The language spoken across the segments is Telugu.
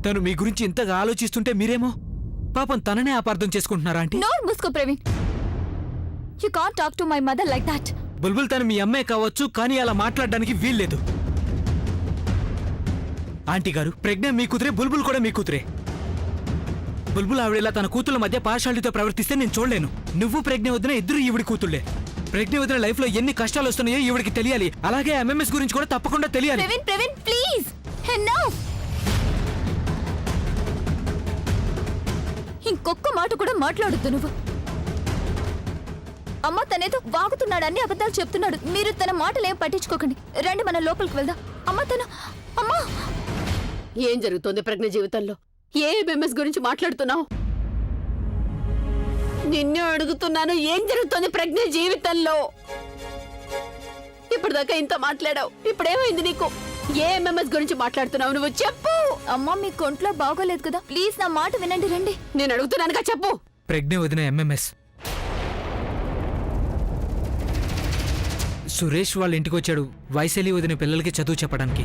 తను మీ గురించి ఇంతగా ఆలోచిస్తుంటే మీరేమో పాపం తననే అపార్థం చేసుకుంటున్నారా ఆంటీ? నోరు మూసుకో Praveen. You can't talk to my mother like that. Bulbul తను మీ అమ్మే కావచ్చు, కానీ అలా మాట్లాడడానికి వీల్లేదు. ఆంటీ గారు, ప్రజ్ఞ మీ కూతురే, బుల్బుల్ కూడా మీ కూతురే. బుల్బుల్ ఆవిడలా తన కూతుళ్ళ మధ్య పార్షాలిటీతో ప్రవర్తిస్తే నేను చూడలేను. నువ్వు ప్రజ్ఞ వదిన ఇద్దరు ఈవిడి కూతుళ్లే. ప్రజ్ఞ వదిన లైఫ్ లో ఎన్ని కష్టాలు వస్తున్నాయో ఈవిడికి తెలియాలి. అలాగే ఎంఎంఎస్ గురించి కూడా తప్పకుండా తెలియాలి. Praveen Praveen please enough. ఇంకొక్క మాట కూడా మాట్లాడొద్దు నువ్వు. అమ్మ తనేదో వాగుతున్నాడు, అన్ని అబద్ధాలు చెప్తున్నాడు. మీరు తన మాటలు ఏం పట్టించుకోకండి. రండి మనం లోపలికి వెళ్దాం. అమ్మ తను అమ్మా. ఏం జరుగుతోంది ప్రజ్ఞ జీవితంలో? ఏ ఎంఎంఎస్ గురించి మాట్లాడుతున్నావు? నిన్నే అడుగుతున్నాను, ఏం జరుగుతోంది ప్రజ్ఞ జీవితంలో? ఇప్పటిదాకా ఇంత మాట్లాడావు, ఇప్పుడేమైంది నీకు? ఏ ఎంఎంఎస్ గురించి మాట్లాడుతున్నావు నువ్వు? చెప్పు. అమ్మ మీ కొంట్లో బాగోలేదు కదా, ప్లీజ్ నా మాట వినండి. రండి. నేను అడుగుతున్నానుగా, చెప్పు. ప్రజ్ఞ వదిన ఎంఎంఎస్ సురేష్ వాళ్ళ ఇంటికి వచ్చాడు వైశాలి వదిన పిల్లలకి చదువు చెప్పడానికి.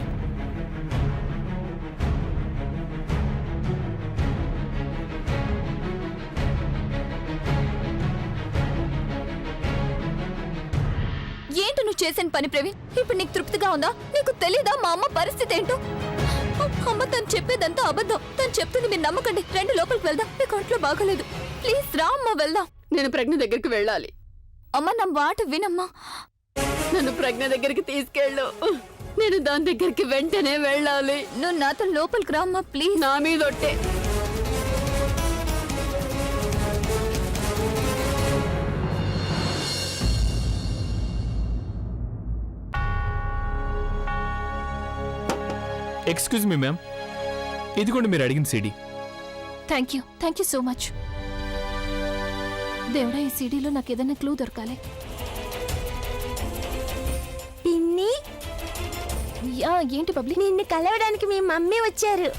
ఏంటి నువ్వు చేసిన పని ప్రవీణ్? ఇప్పుడు నీకు తృప్తిగా ఉందా? నీకు తెలీదా మా అమ్మ పరిస్థితి ఏంటో? అమ్మ తను చెప్పేదంతా అబద్ధం. తను చెప్తుంది మీరు నమ్మకండి. రెండు లోపలికి వెళ్దాం. మీ కొంట్లో బాగోలేదు. ప్లీజ్ రా అమ్మ వెళ్దాం. నేను ప్రజ్ఞ దగ్గరికి వెళ్ళాలి. అమ్మ నా మాట వినమ్మా. నన్ను ప్రజ్ఞ దగ్గరికి తీసుకెళ్ళు. నేను దాని దగ్గరికి వెంటనే వెళ్ళాలి. నువ్వు నాతో లోపలికి రా అమ్మా ప్లీజ్. నా మీదొట్టే. ఎక్స్క్యూజ్ మీ మ్యామ్, ఇదిగోండి మీరు అడిగిన CD. Thank you so much. దేవుడా, ఈ సీడీలో నాకు ఏదైనా క్లూ దొరకాలి. పిన్ని, యా ఏంటి బబ్లీ? నిన్ను కలవడానికి మీ మమ్మీ వచ్చారు.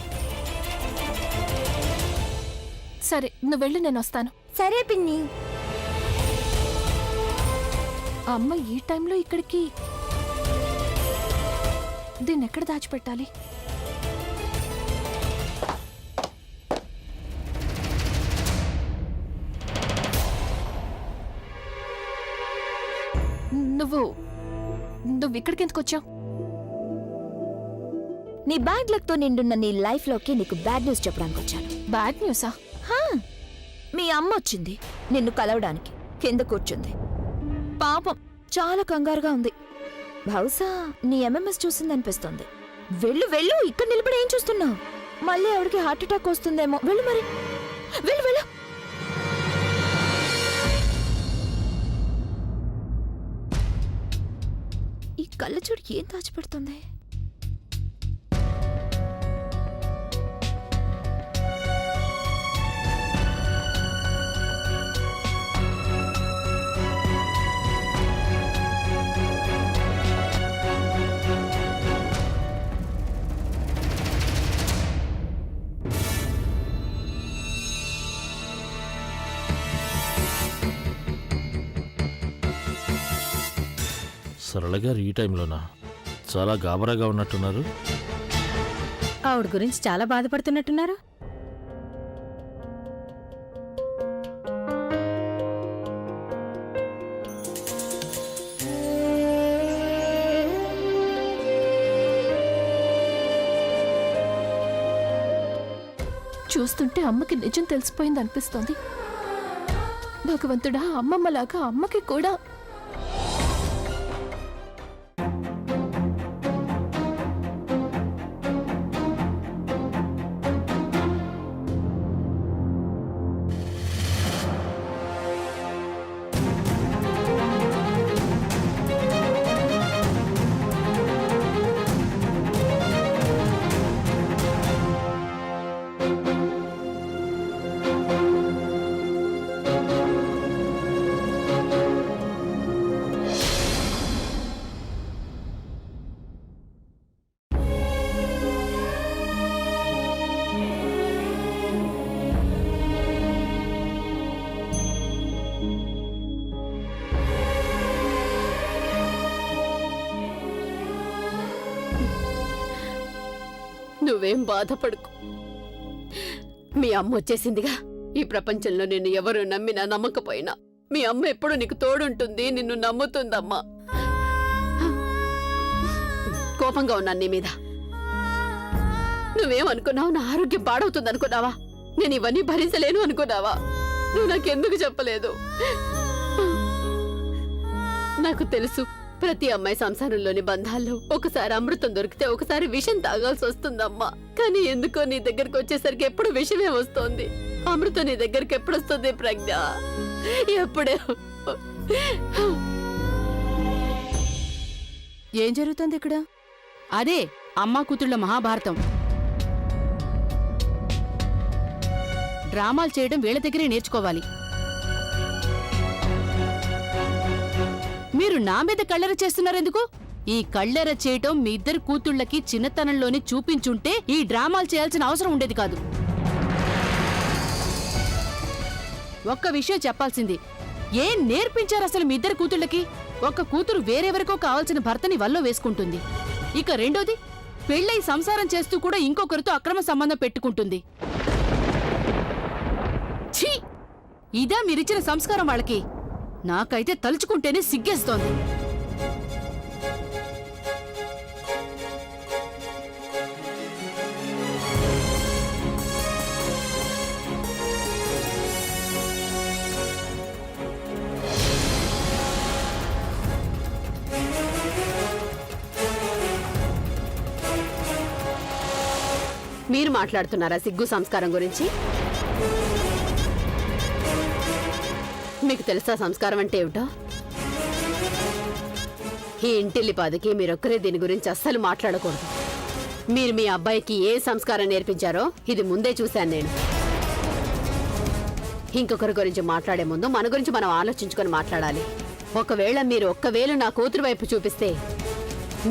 సరే నువ్వు వెళ్ళు, నేను వస్తాను. సరే పిన్ని. ఆ అమ్మ ఈ టైంలో ఇక్కడికి, దీన్ని ఎక్కడ దాచిపెట్టాలి? నువ్వు ఇక్కడికి ఎందుకు వచ్చావు? నీ బ్యాడ్ లక్ తో నిండున్న నీ లైఫ్ లోకి నీకు బ్యాడ్ న్యూస్ చెప్పడానికి వచ్చాను. బ్యాడ్ న్యూసా? మీ అమ్మ వచ్చింది నిన్ను కలవడానికి. కింద కూర్చుంది. పాపం చాలా కంగారుగా ఉంది. బహుశా నీ ఎంఎంఎస్ చూసిందనిపిస్తుంది. వెళ్ళు వెళ్ళు, ఇక్కడ నిలబడి ఏం చూస్తున్నావు? మళ్ళీ ఆవిడకి హార్ట్ అటాక్ వస్తుందేమో. వెళ్ళు మరి, వెళ్ళు వెళ్ళు. ఈ కళ్ళజోడు ఏం దాచిపెడుతుంది? సరళ గారు ఈ టైంలోనా? చాలా గాబరాగా ఉన్నట్టున్నారు. ఆవిడ గురించి చాలా బాధపడుతున్నట్టున్నారు. చూస్తుంటే అమ్మకి నిజం తెలిసిపోయింది అనిపిస్తోంది. భగవంతుడా, అమ్మమ్మలాగా అమ్మకి కూడా. నువ్వేం బాధపడకు. మీ అమ్మ వచ్చేసిందిగా. ఈ ప్రపంచంలో నిన్ను ఎవరు నమ్మినా నమ్మకపోయినా మీ అమ్మ ఎప్పుడు నీకు తోడుంటుంది, నిన్ను నమ్ముతుందమ్మా. కోపంగా ఉన్నాను నీ మీద. నువ్వేమనుకున్నావు? నా ఆరోగ్యం పాడవుతుంది అనుకున్నావా? నేను ఇవన్నీ భరించలేను అనుకున్నావా? నువ్వు నాకెందుకు చెప్పలేదు? నాకు తెలుసు, ప్రతి అమ్మాయి సంసారంలోని బంధాల్లో ఒకసారి అమృతం దొరికితే ఒకసారి విషం తాగాల్సి వస్తుందమ్మా. కానీ ఎందుకో నీ దగ్గరకు వచ్చేసరికి ఎప్పుడు విషమే వస్తోంది. అమృతం నీ దగ్గరికి ఎప్పుడు వస్తుంది ప్రజ్ఞ? ఎప్పుడే? ఏం జరుగుతుంది ఇక్కడ? అదే అమ్మా కూతుళ్ళ మహాభారతం. డ్రామాలు చేయడం వీళ్ళ దగ్గరే నేర్చుకోవాలి. మీరు నా మీద కళ్ళెర చేస్తున్నారెందుకు? ఈ కళ్ళెర చేయటం మీ ఇద్దరు కూతుళ్ళకి చిన్నతనంలోనే చూపించుంటే ఈ డ్రామాలు చేయాల్సిన అవసరం ఉండేది కాదు. ఒక్క విషయం చెప్పాల్సింది, ఏం నేర్పించారు అసలు మీ ఇద్దరు కూతుళ్ళకి? ఒక్క కూతురు వేరెవరికో కావాల్సిన భర్తని వల్లో వేసుకుంటుంది. ఇక రెండోది, పెళ్ళై సంసారం చేస్తూ కూడా ఇంకొకరితో అక్రమ సంబంధం పెట్టుకుంటుంది. ఛీ! ఇదా మీరిచ్చిన సంస్కారం వాళ్ళకి? నాకైతే తలుచుకుంటేనే సిగ్గేస్తోంది. మీరు మాట్లాడుతున్నారా సిగ్గు సంస్కారం గురించి? మీకు తెలుసా సంస్కారం అంటే ఏమిటో? ఈ ఇంటిల్లిపాదికి మీరొక్కరే దీని గురించి అస్సలు మాట్లాడకూడదు. మీరు మీ అబ్బాయికి ఏ సంస్కారం నేర్పించారో ఇది ముందే చూశాను నేను. ఇంకొకరి గురించి మాట్లాడే ముందు మన గురించి మనం ఆలోచించుకొని మాట్లాడాలి. ఒకవేళ మీరు ఒక్క వేలు నా కూతురు వైపు చూపిస్తే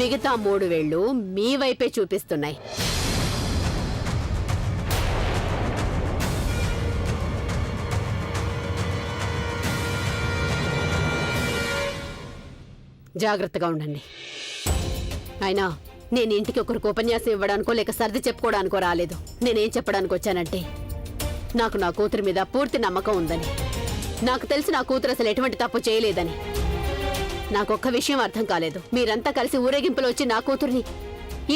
మిగతా 3 వేళ్ళు మీ వైపే చూపిస్తున్నాయి. జాగ్రత్తగా ఉండండి. అయినా నేను ఇంటికి ఒకరికి ఉపన్యాసం ఇవ్వడానికో లేక సర్ది చెప్పుకోవడానికో రాలేదు. నేనేం చెప్పడానికి వచ్చానంటే, నాకు నా కూతురు మీద పూర్తి నమ్మకం ఉందని, నాకు తెలిసి నా కూతురు అసలు ఎటువంటి తప్పు చేయలేదని. నాకొక్క విషయం అర్థం కాలేదు. మీరంతా కలిసి ఊరేగింపులో వచ్చి నా కూతుర్ని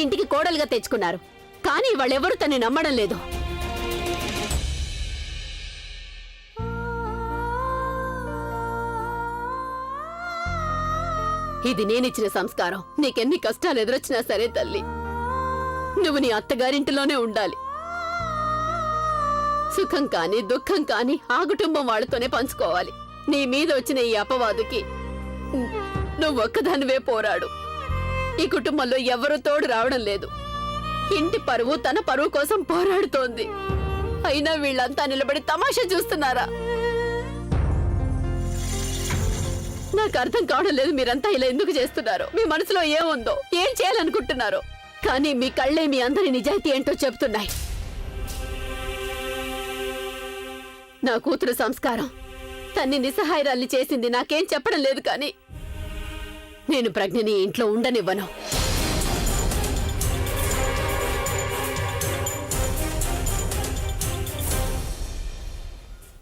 ఇంటికి కోడలుగా తెచ్చుకున్నారు, కానీ వాళ్ళెవరూ తన్ని నమ్మడం లేదు. ఇది నేనిచ్చిన సంస్కారం. నీకెన్ని కష్టాలు ఎదురొచ్చినా సరే తల్లి, నువ్వు నీ అత్తగారింటిలోనే ఉండాలి. సుఖం కాని దుఃఖం కాని ఆ కుటుంబం వాళ్ళతోనే పంచుకోవాలి. నీ మీద వచ్చిన ఈ అపవాదుకి నువ్వొక్కదానివే పోరాడు. ఈ కుటుంబంలో ఎవరూ తోడు రావడం లేదు. ఇంటి పరువు తన పరువు కోసం పోరాడుతోంది. అయినా వీళ్ళంతా నిలబడి తమాషా చూస్తున్నారా? నాకు అర్థం కావడం లేదు. మీరంతా ఇలా ఎందుకు చేస్తున్నారో, మీ మనసులో ఏముందో, ఏం చేయాలనుకుంటున్నారో. కానీ మీ కళ్ళే మీ అందరి నిజాయితీ ఏంటో చెప్తున్నాయి. నా కూతురు సంస్కారం తన్ని నిస్సహాయరాల్ని చేసింది నాకేం చెప్పడం లేదు. కానీ నేను ప్రజ్ఞని ఇంట్లో ఉండనివ్వను.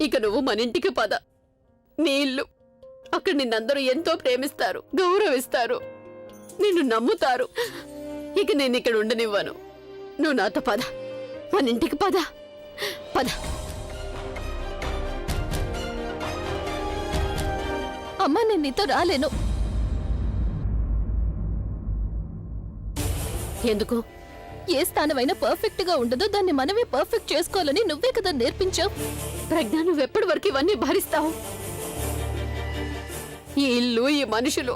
ఇక నువ్వు మన ఇంటికి పద. నీ ఇల్లు. అక్కడ నిన్నందరూ ఎంతో ప్రేమిస్తారు, గౌరవిస్తారు, నిన్ను నమ్ముతారు. ఇక నేను ఇక్కడ ఉండనివ్వను. నువ్వు నాతో పద, మన ఇంటికి పద. పద. అమ్మా, నేను నీతో రాలేను. ఎందుకు? ఏ స్థానమైనా పర్ఫెక్ట్ గా ఉండదో దాన్ని మనమే పర్ఫెక్ట్ చేసుకోవాలని నువ్వే కదా నేర్పించావు. ప్రజ్ఞ, నువ్వెప్పటి వరకు ఇవన్నీ భరిస్తావు? ఈ ఇల్లు, ఈ మనుషులు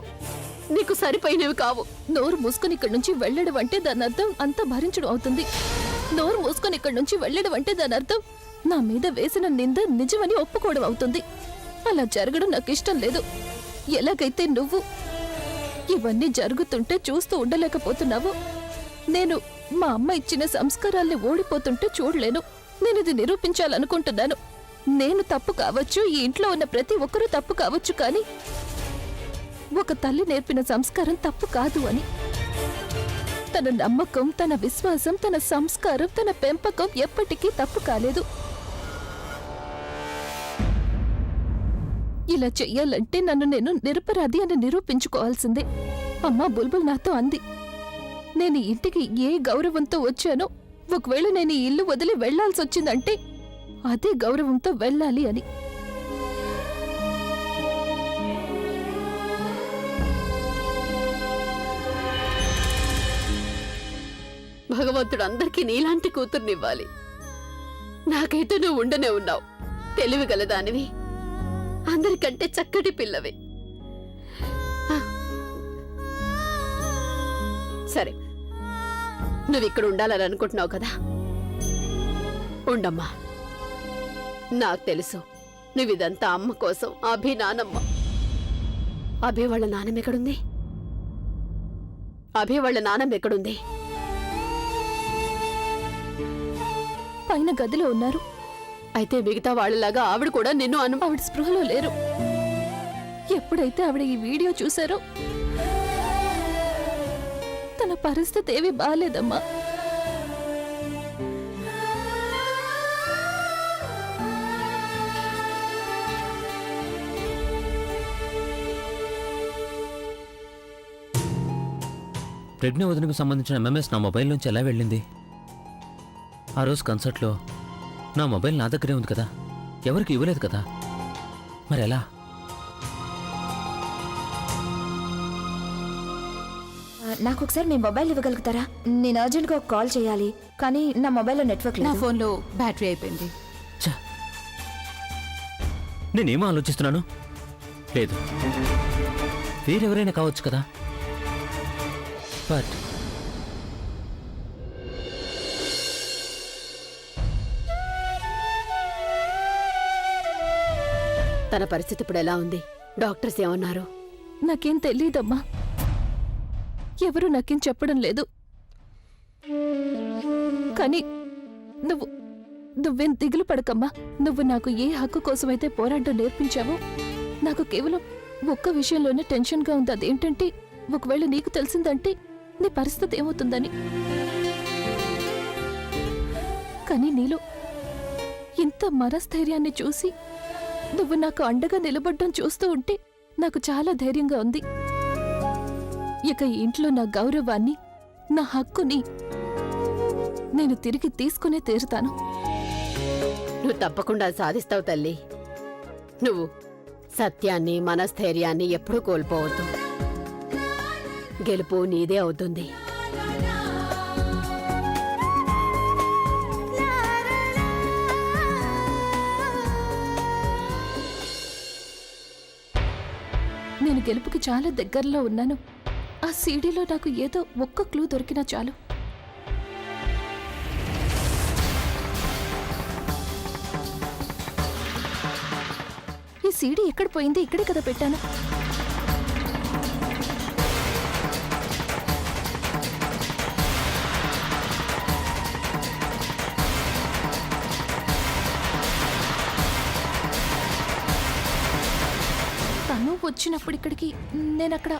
నీకు సరిపోయినవి కావు. నోరు మూసుకొని ఇక్కడి నుంచి వెళ్ళడం అంటే దాని అర్థం అంతా భరించడం అవుతుంది. నోరు మూసుకొని ఇక్కడి నుంచి వెళ్ళడం అంటే దాని అర్థం నా మీద వేసిన నింద నిజమని ఒప్పుకోవడం అవుతుంది. అలా జరగడం నాకు ఇష్టం లేదు. ఎలాగైతే నువ్వు ఇవన్నీ జరుగుతుంటే చూస్తూ ఉండలేకపోతున్నావు, నేను మా అమ్మ ఇచ్చిన సంస్కారాల్ని ఓడిపోతుంటే చూడలేను. నేను ఇది నిరూపించాలనుకుంటున్నాను. నేను తప్పు కావచ్చు, ఈ ఇంట్లో ఉన్న ప్రతి ఒక్కరూ తప్పు కావచ్చు, కానీ ఒక తల్లి నేర్పిన సంస్కారం తప్పు కాదు అని. తన నమ్మకం, తన విశ్వాసం, తన సంస్కారం, తన పెంపకం ఎప్పటికీ తప్పు కాలేదు. ఇలా చెయ్యాలంటే నన్ను నేను నిరపరాధి అని నిరూపించుకోవాల్సిందే. అమ్మా బుల్బుల్ నాతో అంది, నేను ఈ ఇంటికి ఏ గౌరవంతో వచ్చానో, ఒకవేళ నేను ఈ ఇల్లు వదిలి వెళ్లాల్సి వచ్చిందంటే అదే గౌరవంతో వెళ్ళాలి అని. భగవంతుడు అందరికీ నీలాంటి కూతుర్నివ్వాలి. నాకైతే నువ్వు ఉండనే ఉన్నావు. తెలివి గలదానివి, అందరికంటే చక్కటి పిల్లవి. సరే, నువ్వు ఇక్కడ ఉండాలని అనుకుంటున్నావు కదా, ఉండమ్మా. నాకు తెలుసు నువ్విదంతా అమ్మ కోసం. అభి నానమ్మ. అభి వాళ్ళ నానమ్మ ఎక్కడుంది? అభి వాళ్ళ నానమ్మ ఎక్కడుంది? పైన గదిలో ఉన్నారు. అయితే మిగతా వాళ్ళలాగా ఆవిడ కూడా నిన్ను ఆవిడ స్పృహలో లేరు. ఎప్పుడైతే ఆవిడ ఈ వీడియో చూశారో తన పరిస్థితి ఏమీ బాలేదమ్మా. ప్రజ్ఞ వదినకు సంబంధించిన ఎంఎంఎస్ నా మొబైల్ నుంచి ఎలా వెళ్ళింది? ఆ రోజు కన్సర్ట్లో నా మొబైల్ నా దగ్గరే ఉంది కదా, ఎవరికి ఇవ్వలేదు కదా, మరి ఎలా? నాకు ఒకసారి మీ మొబైల్ ఇవ్వగలుగుతారా? నేను అర్జెంట్గా ఒక కాల్ చేయాలి, కానీ నా మొబైల్లో నెట్వర్క్ నా లేదు. ఫోన్లో బ్యాటరీ అయిపోయింది. ఛ! నేనేమో ఆలోచిస్తున్నాను. లేదు, వేరెవరైనా కావచ్చు కదా. బట్ తన పరిస్థితి ఇప్పుడు ఎలా ఉంది? డాక్టర్స్ ఏమన్నారు? నాకేం తెలీదమ్మా, ఎవరు నాకేం చెప్పడం లేదు. కానీ నువ్వేం దిగులు పడకమ్మా. నువ్వు నాకు ఏ హక్కు కోసమైతే పోరాటం నేర్పించావో, నాకు కేవలం ఒక్క విషయంలోనే టెన్షన్గా ఉంది. అదేంటంటే, ఒకవేళ నీకు తెలిసిందంటే నీ పరిస్థితి ఏమవుతుందని. కానీ నీలో ఇంత మనస్థైర్యాన్ని చూసి నువ్వు నాకు అండగా నిలబడ్డం చూస్తూ ఉంటే నాకు చాలా ధైర్యంగా ఉంది. ఇక ఈ ఇంట్లో నా గౌరవాన్ని, నా హక్కుని నేను తిరిగి తీసుకునే తీరుతాను. నువ్వు తప్పకుండా సాధిస్తావు తల్లి. నువ్వు సత్యాన్ని, మనస్థైర్యాన్ని ఎప్పుడూ కోల్పోవద్దు. గెలుపు నీదే అవుతుంది. నేను గెలుపుకి చాలా దగ్గరలో ఉన్నాను. ఆ సీడీలో నాకు ఏదో ఒక్క క్లూ దొరికినా చాలు. ఈ సీడీ ఎక్కడ పోయింది? ఇక్కడే కదా పెట్టాను. తను వచ్చినప్పుడు ఇక్కడికి నేనక్కడ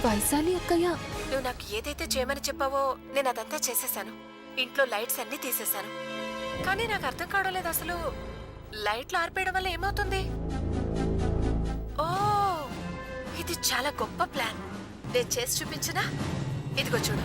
వైశాలి అక్కయ్య, నువ్వు నాకు ఏదైతే చేయమని చెప్పావో నేను అదంతా చేసేశాను. ఇంట్లో లైట్స్ అన్నీ తీసేశాను. కానీ నాకు అర్థం కావడం లేదు, అసలు లైట్లు ఆర్పేయడం వల్ల ఏమవుతుంది? ఓ, ఇది చాలా గొప్ప ప్లాన్. నేను చేసి చూపించనా? ఇదిగో చూడు.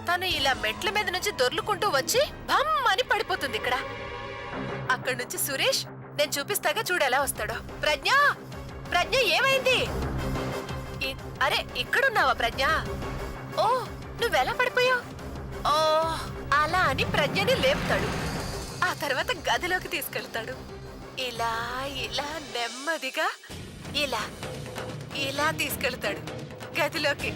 తను ఇలా మెట్ల మీద నుంచి దొర్లుకుంటూ వచ్చి భమ్ అని పడిపోతుంది ఇక్కడ. అక్కడి నుంచి సురేష్ నేను చూపిస్తాగా చూడు ఎలా వస్తాడో. ప్రజ్ఞ, ప్రజ్ఞ ఏమైంది? అరే ఇక్కడున్నావా ప్రజ్ఞ? ఓ, నువ్వెలా పడిపోయావు? ఓ అలా అని ప్రజ్ఞని లేపుతాడు. ఆ తర్వాత గదిలోకి తీసుకెళ్తాడు. ఇలా ఇలా నెమ్మదిగా ఇలా ఇలా తీసుకెళ్తాడు గదిలోకి.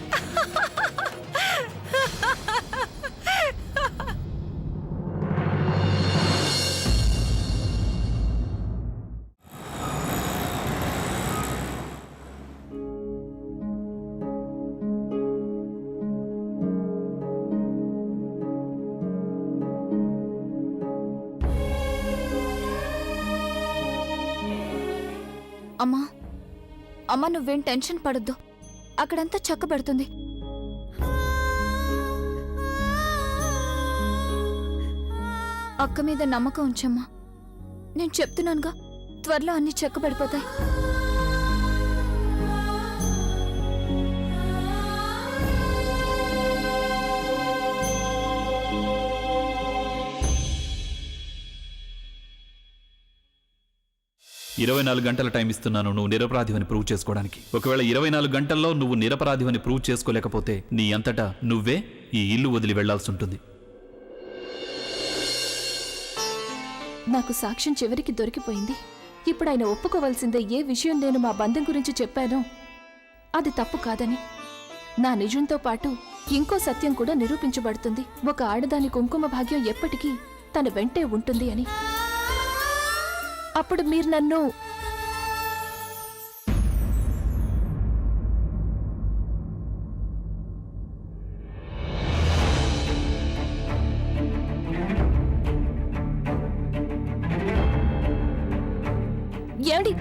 అమ్మా అమ్మా నువ్వేం టెన్షన్ పడొద్దు, అక్కడంతా చక్కబెడుతుంది. అక్క మీద నమ్మకం ఉంచమ్మా, నేను చెప్తున్నానుగా త్వరలో అన్ని చక్కబడిపోతాయి. ఇరవై 24 గంటల టైం ఇస్తున్నాను నువ్వు నిరపరాధివని ప్రూవ్ చేసుకోవడానికి. ఒకవేళ 24 గంటల్లో నువ్వు నిరపరాధివని ప్రూవ్ చేసుకోలేకపోతే నీ అంతటా నువ్వే ఈ ఇల్లు వదిలి వెళ్లాల్సి ఉంటుంది. నాకు సాక్ష్యం చివరికి దొరికిపోయింది. ఇప్పుడు ఆయన ఒప్పుకోవాల్సిందే ఏ విషయం నేను మా బంధం గురించి చెప్పానో అది తప్పు కాదని. నా నిజంతో పాటు ఇంకో సత్యం కూడా నిరూపించబడుతుంది. ఒక ఆడదాని కుంకుమ భాగ్యం ఎప్పటికీ తన వెంటే ఉంటుంది అని. అప్పుడు మీరు నన్ను ఏడి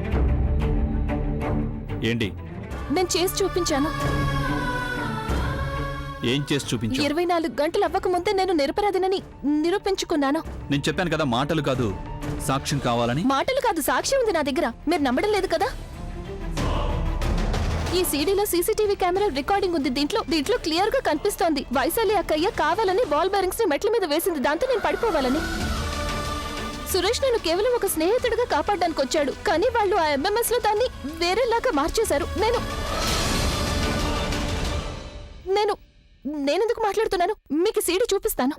ఏంటి నేను చేసి చూపించాను. ఏం చేసి చూపించు? 24 గంటలు అవ్వకముందే నేను నిరపరాధినని నిరూపించుకున్నాను. నేను చెప్పాను కదా మాటలు కాదు సాక్ష్యం కావాలని. మాటలు కాదు, సాక్ష్యం ఉంది నా దగ్గర. మీరు నమ్మడం లేదు కదా. ఈ సీడీలో సీసీటీవీ కెమెరా రికార్డింగ్ ఉంది. దీంట్లో క్లియర్ గా కనిపిస్తోంది వైశాలి అక్కయ్య కావాలని బాల్ బేరింగ్స్ ని మెట్ల మీద వేసింది, దాంతో నేను పడిపోవాలని. సురేష్ నన్ను కేవలం ఒక స్నేహితుడిగా కాపాడడానికి వచ్చాడు, కానీ వాళ్ళు ఆ ఎంఎంఎస్ లో దాన్ని వేరేలాగా మార్చేశారు. నేనెందుకు మాట్లాడుతున్నాను? మీకు సీడీ చూపిస్తాను.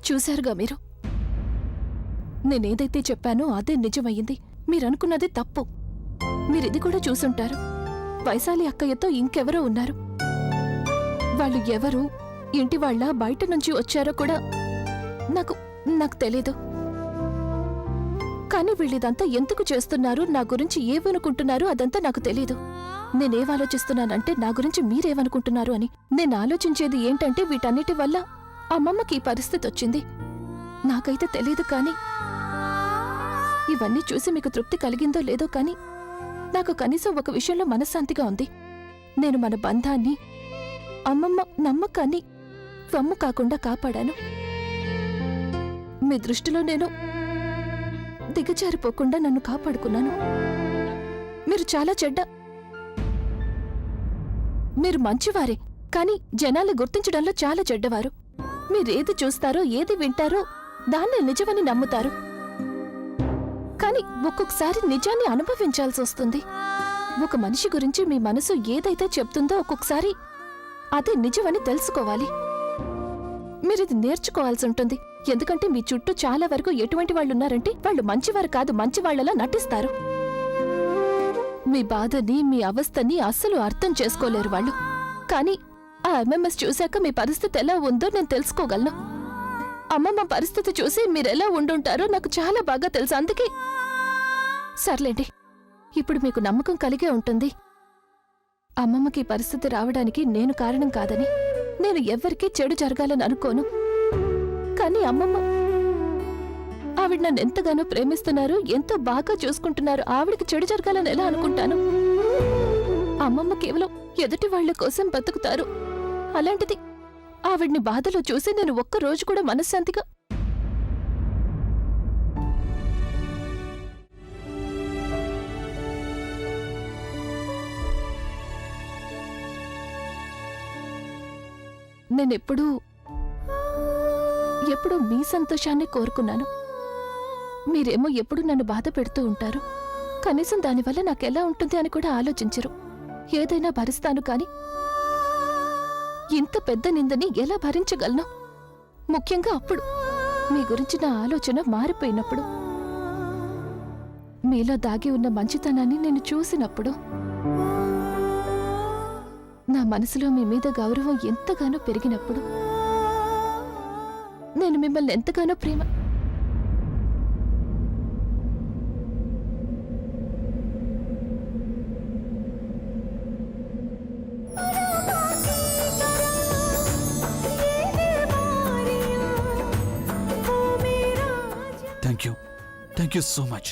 చూశారుగా మీరు, నేనేదైతే చెప్పానో అదే నిజమయ్యింది. మీరనుకున్నది తప్పు. మీరిది కూడా చూసుంటారు. వైశాలి అక్కయ్యతో ఇంకెవరో ఉన్నారు. వాళ్ళు ఎవరు, ఇంటి వాళ్ళ, బయట నుంచి వచ్చారో కూడా నాకు తెలీదు. కానీ వీళ్ళిదంతా ఎందుకు చేస్తున్నారు, నా గురించి ఏమనుకుంటున్నారు అదంతా నాకు తెలీదు. నేనేవాలోచిస్తున్నానంటే నా గురించి మీరేమనుకుంటున్నారు అని. నేను ఆలోచించేది ఏంటంటే వీటన్నిటి వల్ల అమ్మమ్మకి ఈ పరిస్థితి వచ్చింది. నాకైతే తెలీదు, కానీ ఇవన్నీ చూసి మీకు తృప్తి కలిగిందో లేదో కానీ నాకు కనీసం ఒక విషయంలో మనశ్శాంతిగా ఉంది. నేను మన బంధాన్ని, అమ్మమ్మ నమ్మకాన్ని వమ్ము కాకుండా కాపాడాను. మీ దృష్టిలో నేను దిగజారిపోకుండా నన్ను కాపాడుకున్నాను. మీరు చాలా చెడ్డ, మీరు మంచివారే, కానీ జనాలు గుర్తించడంలో చాలా చెడ్డవారు. మీరేది చూస్తారో ఏది వింటారో దాన్ని నిజమని నమ్ముతారు, కానీ ఒక్కొక్కసారి నిజాన్ని అనుభవించాల్సి వస్తుంది. ఒక మనిషి గురించి మీ మనసు ఏదైతే చెప్తుందో ఒక్కొక్కసారి అదే నిజమని తెలుసుకోవాలి. మీరిది నేర్చుకోవాల్సి ఉంటుంది. ఎందుకంటే మీ చుట్టూ చాలా వరకు ఎటువంటి వాళ్ళున్నారంటే వాళ్ళు మంచివారు కాదు, మంచివాళ్లలా నటిస్తారు. మీ బాధని, మీ అవస్థని అస్సలు అర్థం చేసుకోలేరు వాళ్ళు. కానీ ఆ ఎంఎంఎస్ చూశాక మీ పరిస్థితి ఎలా ఉందో నేను తెలుసుకోగలను. అమ్మమ్మ పరిస్థితి చూసి మీరెలా ఉండుంటారో నాకు చాలా బాగా తెలుసు. అందుకే సర్లేండి, ఇప్పుడు మీకు నమ్మకం కలిగే ఉంటుంది. అమ్మమ్మకి ఈ పరిస్థితి రావడానికి నేను కారణం కాదని, నేను ఎవ్వరికీ చెడు జరగాలని అనుకోను. కానీ అమ్మమ్మ, ఆవిడ నన్ను ఎంతగానో ప్రేమిస్తున్నారు, ఎంతో బాగా చూసుకుంటున్నారు. ఆవిడకి చెడు జరగాలని ఎలా అనుకుంటాను? అమ్మమ్మ కేవలం ఎదుటి వాళ్ల కోసం బతుకుతారు. అలాంటిది ఆవిడ్ని బాధలో చూసి నేను ఒక్క రోజు కూడా మనశ్శాంతిగా నేనెప్పుడూ మీ సంతోషాన్ని కోరుకున్నాను. మీరేమో ఎప్పుడు నన్ను బాధ పెడుతూ ఉంటారు. కనీసం దానివల్ల నాకెలా ఉంటుంది అని కూడా ఆలోచించరు. ఏదైనా భరిస్తాను కాని ఇంత పెద్ద నిందని ఎలా భరించగలను? ముఖ్యంగా అప్పుడు మీ గురించి నా ఆలోచన మారిపోయినప్పుడు, మీలో దాగి ఉన్న మంచితనాన్ని నేను చూసినప్పుడు, నా మనసులో మీ మీద గౌరవం ఎంతగానో పెరిగినప్పుడు, నేను మిమ్మల్ని ఎంతగానో ప్రేమ థ్యాంక్ యూ సో మచ్.